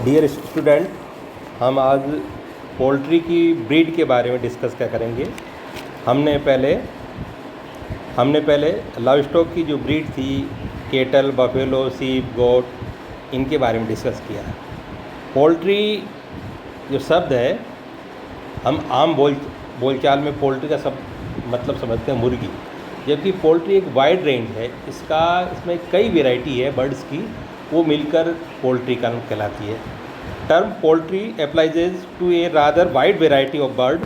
Dear student, हम आज poultry की ब्रीड के बारे में डिस्कस क्या करेंगे। हमने पहले लाइव स्टॉक की जो ब्रीड थी, केटल, बफेलो, सीप, गोट, इनके बारे में डिस्कस किया। पोल्ट्री जो शब्द है, हम आम बोलचाल में पोल्ट्री का सब मतलब समझते हैं मुर्गी, जबकि पोल्ट्री एक वाइड रेंज है। इसमें कई वेराइटी है बर्ड्स की, वो मिलकर पोल्ट्री का नाम कहलाती है। Term poultry applies to a rather wide variety of bird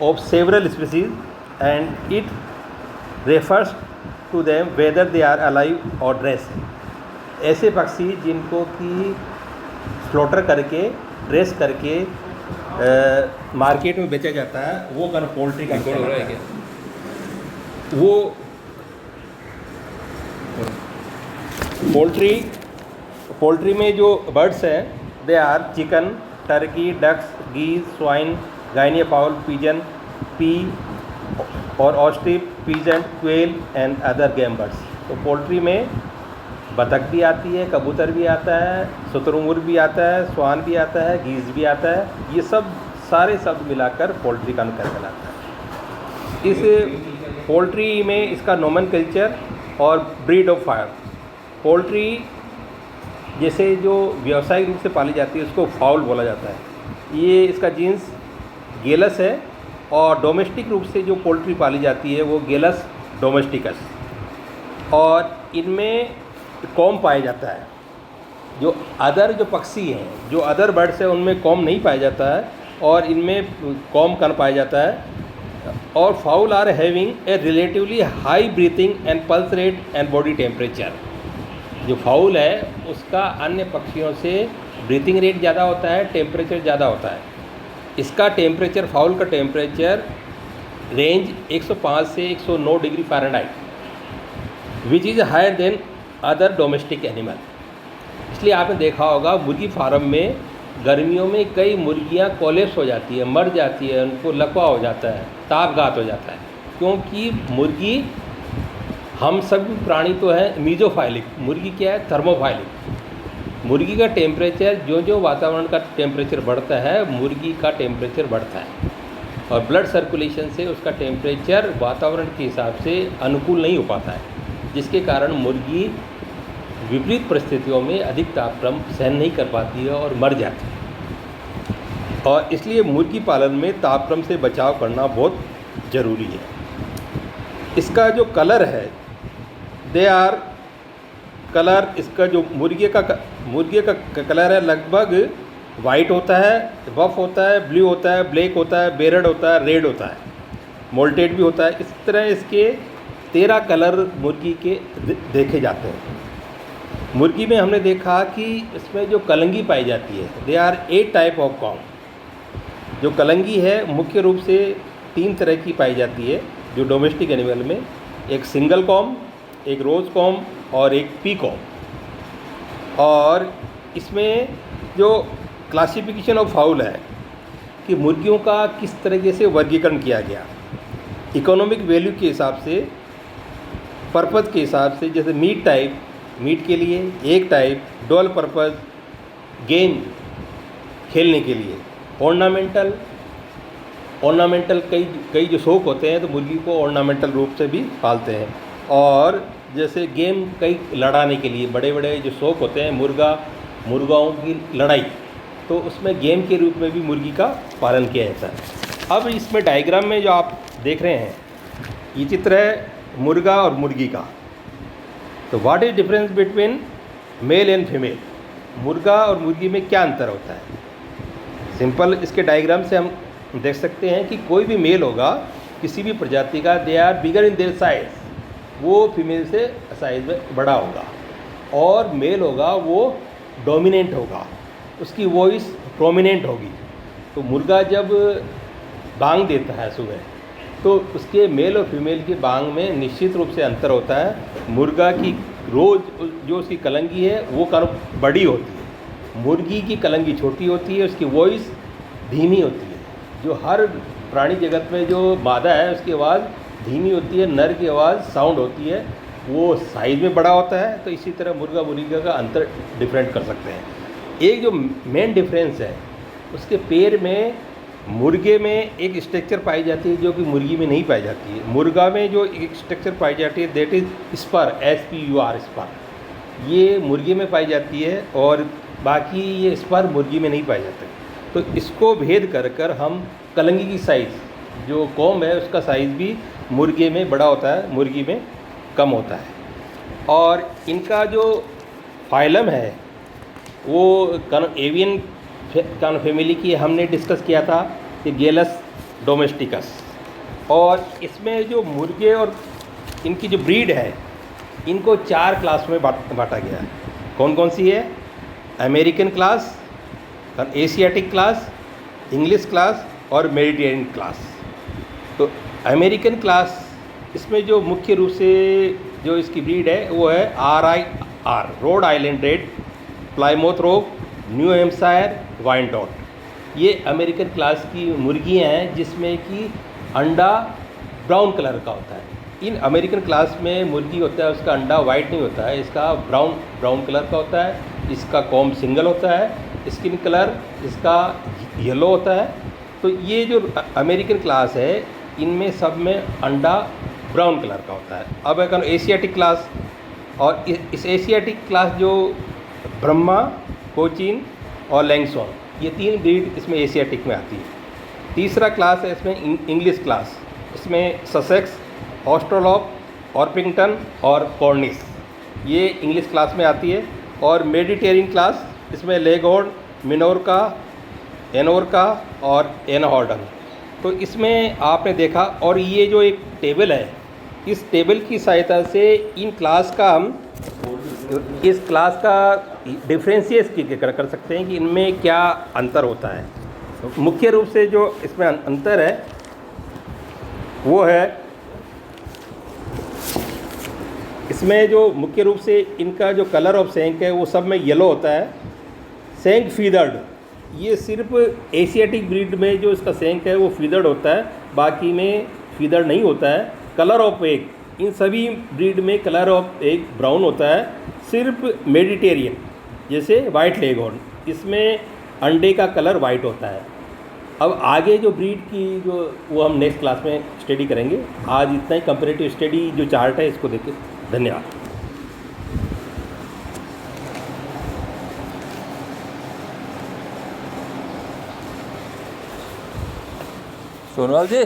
of several species, and it refers to them whether they are alive or dressed। ऐसे पक्षी जिनको कि स्लॉटर करके ड्रेस करके मार्केट में बेचा जाता है, वो कर पोल्ट्री का हो रहा है क्या? वो पोल्ट्री में जो बर्ड्स हैं, they are chicken, turkey, ducks, geese, swine, guinea fowl, pigeon, pea और ostrich, pheasant, quail and other game birds. तो पोल्ट्री में बतख भी आती है, कबूतर भी आता है, शुतुरमुर्ग भी आता है, स्वान भी आता है, गीज भी आता है। ये सब सारे शब्द मिलाकर पोल्ट्री का नाम कहलाता है। इस पोल्ट्री में इसका नोमेनक्लेचर और ब्रीड ऑफ फायर। पोल्ट्री जैसे जो व्यावसायिक रूप से पाली जाती है उसको फाउल बोला जाता है। ये इसका जीन्स गेलस है, और डोमेस्टिक रूप से जो पोल्ट्री पाली जाती है वो गेलस डोमेस्टिकस। और इनमें कॉम पाया जाता है। जो पक्षी हैं, जो अदर बर्ड्स हैं, उनमें कॉम नहीं पाया जाता है, और इनमें कॉम कर पाया जाता है। और fowl are having a relatively high breathing and pulse rate and body temperature. जो फाउल है उसका अन्य पक्षियों से ब्रीथिंग रेट ज़्यादा होता है, टेम्परेचर ज़्यादा होता है। इसका टेम्परेचर, फाउल का टेम्परेचर रेंज 105 से 109 degree Fahrenheit, which is higher than other domestic animal. इसलिए आपने देखा होगा मुर्गी फार्म में गर्मियों में कई मुर्गियां कोलेप्स हो जाती है, मर जाती है, उनको लकवा हो जाता है, तापघात हो जाता है, क्योंकि मुर्गी, हम सब प्राणी तो है मीजोफाइलिक, मुर्गी क्या है, थर्मोफाइलिक। मुर्गी का टेम्परेचर जो वातावरण का टेम्परेचर बढ़ता है, मुर्गी का टेम्परेचर बढ़ता है, और ब्लड सर्कुलेशन से उसका टेम्परेचर वातावरण के हिसाब से अनुकूल नहीं हो पाता है, जिसके कारण मुर्गी विपरीत परिस्थितियों में अधिक तापक्रम सहन नहीं कर पाती है और मर जाती है। और इसलिए मुर्गी पालन में तापक्रम से बचाव करना बहुत ज़रूरी है। इसका जो कलर है, इसका जो मुर्गी का कलर है, लगभग वाइट होता है, बफ होता है, ब्लू होता है, ब्लैक होता है, बेरेड होता है, रेड होता है, मोल्टेड भी होता है। इस तरह इसके 13 कलर मुर्गी के देखे जाते हैं। मुर्गी में हमने देखा कि इसमें जो कलंगी पाई जाती है, they are 8 type of comb. जो कलंगी है मुख्य रूप से 3 तरह की पाई जाती है जो डोमेस्टिक एनिमल में, एक सिंगल कॉम, एक रोज़ कॉम और एक पी कॉम। और इसमें जो क्लासिफिकेशन ऑफ फाउल है कि मुर्गियों का किस तरीके से वर्गीकरण किया गया, इकोनॉमिक वैल्यू के हिसाब से, पर्पज़ के हिसाब से। जैसे मीट टाइप, मीट के लिए एक टाइप, डुअल पर्पज़, गेम खेलने के लिए, ऑर्नामेंटल कई जो शौक होते हैं तो मुर्गी को ऑर्नामेंटल रूप से भी पालते हैं। और जैसे गेम कई लड़ाने के लिए, बड़े बड़े जो शौक होते हैं, मुर्गाओं की लड़ाई, तो उसमें गेम के रूप में भी मुर्गी का पालन किया जाता है। अब इसमें डायग्राम में जो आप देख रहे हैं, ये चित्र है मुर्गा और मुर्गी का। तो what is difference between male and female? मुर्गा और मुर्गी में क्या अंतर होता है? सिंपल इसके डायग्राम से हम देख सकते हैं कि कोई भी मेल होगा किसी भी प्रजाति का, they are bigger in their size, वो फीमेल से साइज में बड़ा होगा। और मेल होगा वो डोमिनेंट होगा, उसकी वॉइस प्रोमिनेंट होगी। तो मुर्गा जब बांग देता है सुबह, तो उसके मेल और फीमेल की बांग में निश्चित रूप से अंतर होता है। मुर्गा की रोज़ जो उसकी कलंगी है वो काफ़ी बड़ी होती है, मुर्गी की कलंगी छोटी होती है, उसकी वॉइस धीमी होती है। जो हर प्राणी जगत में जो मादा है उसकी आवाज़ धीमी होती है, नर की आवाज़ साउंड होती है, वो साइज़ में बड़ा होता है। तो इसी तरह मुर्गा मुर्गी का अंतर डिफरेंट कर सकते हैं। एक जो मेन डिफरेंस है उसके पैर में, मुर्गे में एक स्ट्रक्चर पाई जाती है जो कि मुर्गी में नहीं पाई जाती है। मुर्गा में जो एक स्ट्रक्चर पाई जाती है that is spur, SPUR spur, ये मुर्गी में पाई जाती है और बाकी ये स्पर मुर्गी में नहीं पाए जाते। तो इसको भेद कर कर हम कलंगी की साइज़, जो कॉम्ब है उसका साइज़ भी मुर्गे में बड़ा होता है, मुर्गी में कम होता है। और इनका जो फाइलम है वो एवियन फैमिली की हमने डिस्कस किया था कि गेलस डोमेस्टिकस। और इसमें जो मुर्गे और इनकी जो ब्रीड है इनको 4 क्लास में बांटा गया है। कौन कौन सी है? American class, Asiatic class, English class और मेडिटेरियन क्लास। तो अमेरिकन क्लास, इसमें जो मुख्य रूप से जो इसकी ब्रीड है वो है RIR, Rhode Island Red, Plymouth Rock, New Hampshire Wyandotte. ये अमेरिकन क्लास की मुर्गियाँ हैं जिसमें कि अंडा ब्राउन कलर का होता है। इन अमेरिकन क्लास में मुर्गी होता है उसका अंडा वाइट नहीं होता है, इसका ब्राउन कलर का होता है। इसका कॉम्ब सिंगल होता है, स्किन कलर इसका येलो होता है। तो ये जो अमेरिकन क्लास है इनमें सब में अंडा ब्राउन कलर का होता है। अब अगर एशियाटिक क्लास, और इस एशियाटिक क्लास जो ब्रह्मा, कोचिन और लैंगसॉन, ये 3 ब्रीड इसमें एशियाटिक में आती है। तीसरा क्लास है इसमें इंग्लिश क्लास, इसमें ससेक्स, ऑस्ट्रोलॉप, ऑर्पिंगटन और कॉर्निश, ये इंग्लिश क्लास में आती है। और मेडिटेरियन क्लास, इसमें लेगहॉर्न, मिनोरका, एनोरका और एनहॉर्डन। तो इसमें आपने देखा, और ये जो एक टेबल है, इस टेबल की सहायता से इन क्लास का हम इस क्लास का डिफ्रेंशिएट कर सकते हैं कि इनमें क्या अंतर होता है। मुख्य रूप से जो इसमें अंतर है वो है, इसमें जो मुख्य रूप से इनका जो कलर ऑफ शैंक है वो सब में येलो होता है। शैंक फीदर्ड, ये सिर्फ एशियाटिक ब्रीड में जो इसका शैंक है वो फीदर्ड होता है, बाकी में फीदर्ड नहीं होता है। कलर ऑफ एग, इन सभी ब्रीड में कलर ऑफ एग ब्राउन होता है, सिर्फ मेडिटेरियन जैसे वाइट लेगहॉर्न, इसमें अंडे का कलर वाइट होता है। अब आगे जो ब्रीड की जो वो हम नेक्स्ट क्लास में स्टडी करेंगे। आज इतना ही कंपैरेटिव स्टडी जो चार्ट है इसको देखें। धन्यवाद। सोनवाल जी।